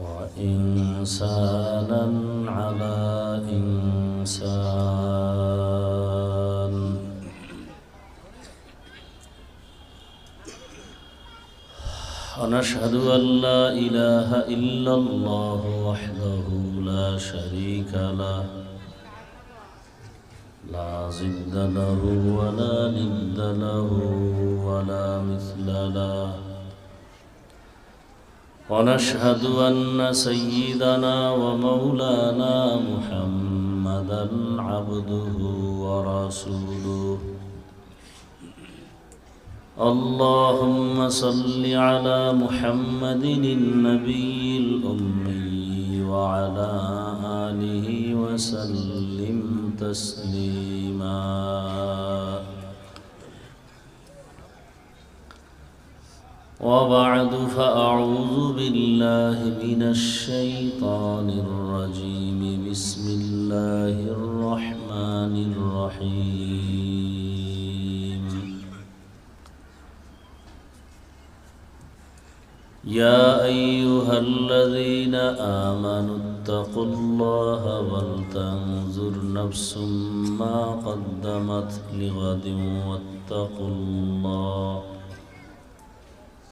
وإنسانا على إنسان. ونشهد أن لا إله إلا الله وحده لا شريك له لا ضد له ولا ند له ولا مثل له. ونشهد أن سيدنا ومولانا محمدا عبده ورسوله. اللهم صل على محمد النبي الأمي وعلى آله وسلم تسليما. وبعد فأعوذ بالله من الشيطان الرجيم. بسم الله الرحمن الرحيم. يا أيها الذين آمنوا اتقوا الله ولتنظر نفس ما قدمت لغد واتقوا الله